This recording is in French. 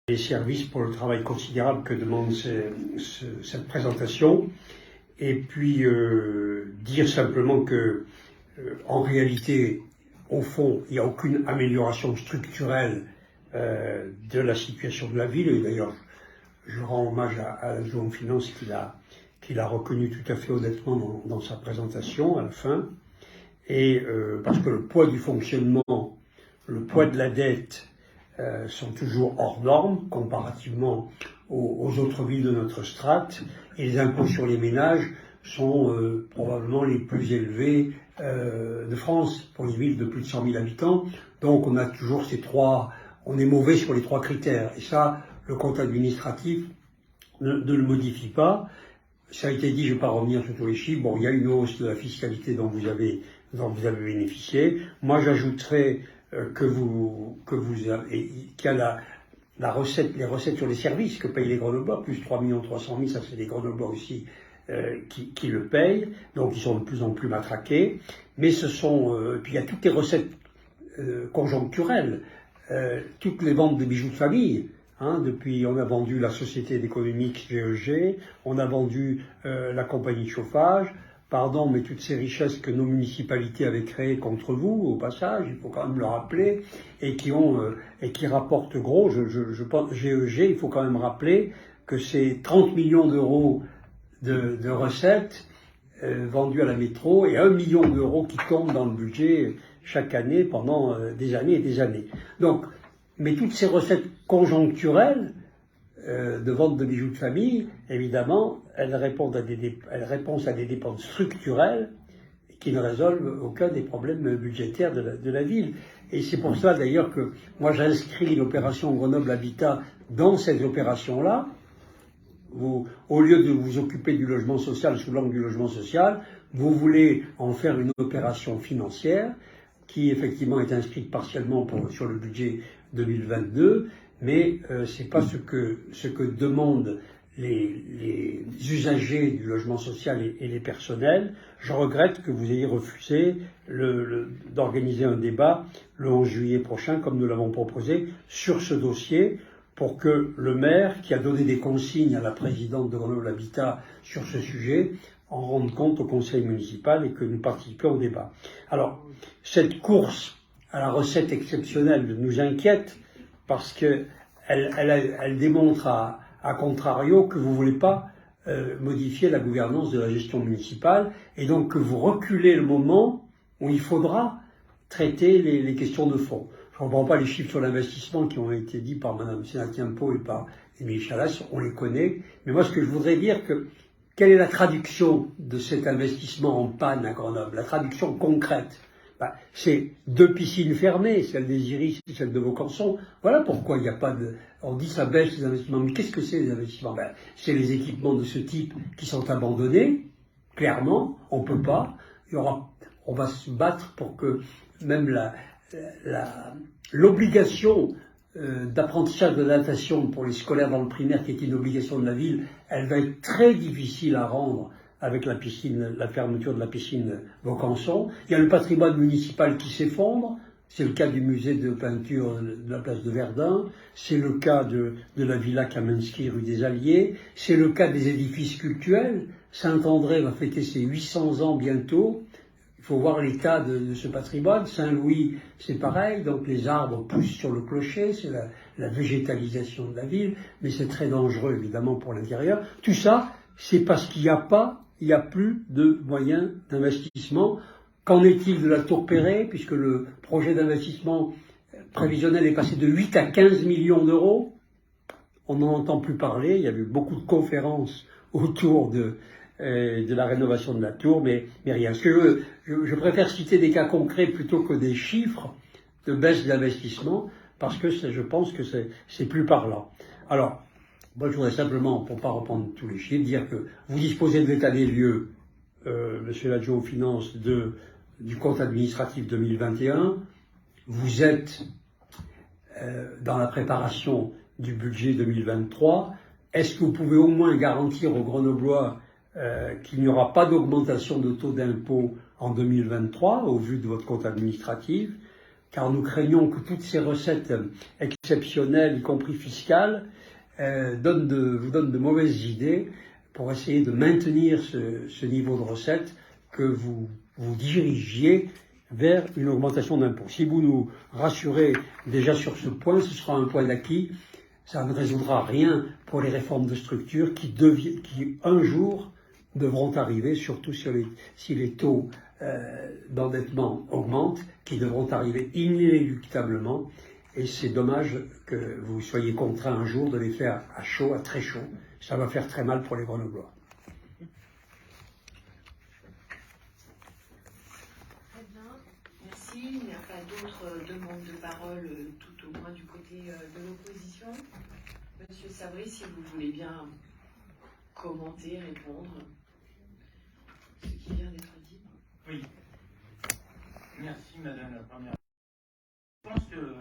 les services pour le travail considérable que demande cette présentation. Et puis dire simplement que, en réalité, au fond, il n'y a aucune amélioration structurelle de la situation de la ville. Et d'ailleurs, je rends hommage à l'adjoint aux finances qu'il a reconnu tout à fait honnêtement dans sa présentation à la fin. Et parce que le poids du fonctionnement, le poids de la dette sont toujours hors normes comparativement aux autres villes de notre strate, et les impôts sur les ménages sont probablement les plus élevés de France pour les villes de plus de 100 000 habitants. Donc on a toujours on est mauvais sur les trois critères. Et ça, le compte administratif ne le modifie pas. Ça a été dit, je ne vais pas revenir sur tous les chiffres. Bon, il y a une hausse de la fiscalité dont vous avez bénéficié. Moi, j'ajouterais qu'il y a les recettes sur les services que payent les Grenoblois, plus 3 300 000, ça c'est les Grenoblois aussi qui le payent, donc ils sont de plus en plus matraqués. Mais puis il y a toutes les recettes conjoncturelles, toutes les ventes de bijoux de famille. Depuis, on a vendu la société d'économie GEG, on a vendu la compagnie de chauffage. Pardon, mais toutes ces richesses que nos municipalités avaient créées contre vous, au passage, il faut quand même le rappeler, et qui rapportent gros. Je pense, GEG, il faut quand même rappeler que c'est 30 millions d'euros de recettes vendues à la métro et 1 million d'euros qui tombent dans le budget chaque année pendant des années et des années. Donc, mais toutes ces recettes conjoncturelles de vente de bijoux de famille, évidemment, elles répondent à des dépenses structurelles qui ne résolvent aucun des problèmes budgétaires de la ville. Et c'est pour ça d'ailleurs que moi j'inscris l'opération Grenoble Habitat dans cette opération-là. Au lieu de vous occuper du logement social sous l'angle du logement social, vous voulez en faire une opération financière qui effectivement est inscrite partiellement sur le budget 2022, mais ce n'est pas ce que demandent les usagers du logement social et les personnels. Je regrette que vous ayez refusé d'organiser un débat le 11 juillet prochain, comme nous l'avons proposé, sur ce dossier, pour que le maire, qui a donné des consignes à la présidente de Grenoble Habitat sur ce sujet, en rende compte au conseil municipal et que nous participions au débat. Alors, cette course à la recette exceptionnelle nous inquiète parce qu'elle démontre à contrario que vous ne voulez pas modifier la gouvernance de la gestion municipale et donc que vous reculez le moment où il faudra traiter les questions de fond. Je ne comprends pas les chiffres sur l'investissement qui ont été dits par Mme Sénat-Tiempo et par Émile Chalas, on les connaît. Mais moi, ce que je voudrais dire, quelle est la traduction de cet investissement en panne à Grenoble? La traduction concrète, c'est 2 piscines fermées, celle des Iris et celle de Vaucanson. Voilà pourquoi il n'y a pas de... On dit ça baisse les investissements, mais qu'est-ce que c'est les investissements? C'est les équipements de ce type qui sont abandonnés, clairement, on ne peut pas. On va se battre pour que même l'obligation d'apprentissage de la natation pour les scolaires dans le primaire, qui est une obligation de la ville, elle va être très difficile à rendre avec la fermeture de la piscine Vaucanson. Il y a le patrimoine municipal qui s'effondre, c'est le cas du musée de peinture de la place de Verdun, c'est le cas de la villa Kamenski rue des Alliés, c'est le cas des édifices cultuels. Saint-André va fêter ses 800 ans bientôt. Il faut voir l'état de ce patrimoine. Saint-Louis, c'est pareil, donc les arbres poussent sur le clocher, c'est la végétalisation de la ville, mais c'est très dangereux évidemment pour l'intérieur. Tout ça, c'est parce qu'il n'y a plus de moyens d'investissement. Qu'en est-il de la Tour Perret, puisque le projet d'investissement prévisionnel est passé de 8 à 15 millions d'euros? On n'en entend plus parler, il y a eu beaucoup de conférences autour de la rénovation de la tour, mais rien. Je préfère citer des cas concrets plutôt que des chiffres de baisse d'investissement, parce que je pense que c'est plus parlant. Alors, moi je voudrais simplement, pour ne pas reprendre tous les chiffres, dire que vous disposez de l'état des lieux, monsieur l'adjoint aux finances, du compte administratif 2021. Vous êtes dans la préparation du budget 2023. Est-ce que vous pouvez au moins garantir aux Grenoblois qu'il n'y aura pas d'augmentation de taux d'impôt en 2023, au vu de votre compte administratif? car nous craignons que toutes ces recettes exceptionnelles, y compris fiscales, vous donnent de mauvaises idées pour essayer de maintenir ce niveau de recettes, que vous vous dirigiez vers une augmentation d'impôts. Si vous nous rassurez déjà sur ce point, ce sera un point d'acquis. Ça ne résoudra rien pour les réformes de structure qui un jour devront arriver, surtout si les taux d'endettement augmentent, qui devront arriver inéluctablement. Et c'est dommage que vous soyez contraints un jour de les faire à chaud, à très chaud. Ça va faire très mal pour les Grenoblois. Très bien, merci. Il n'y a pas d'autres demandes de parole, tout au moins du côté de l'opposition. Monsieur Sabri, si vous voulez bien commenter, répondre ce qui vient d'être dit. Oui. Merci, Madame la Première. Je pense que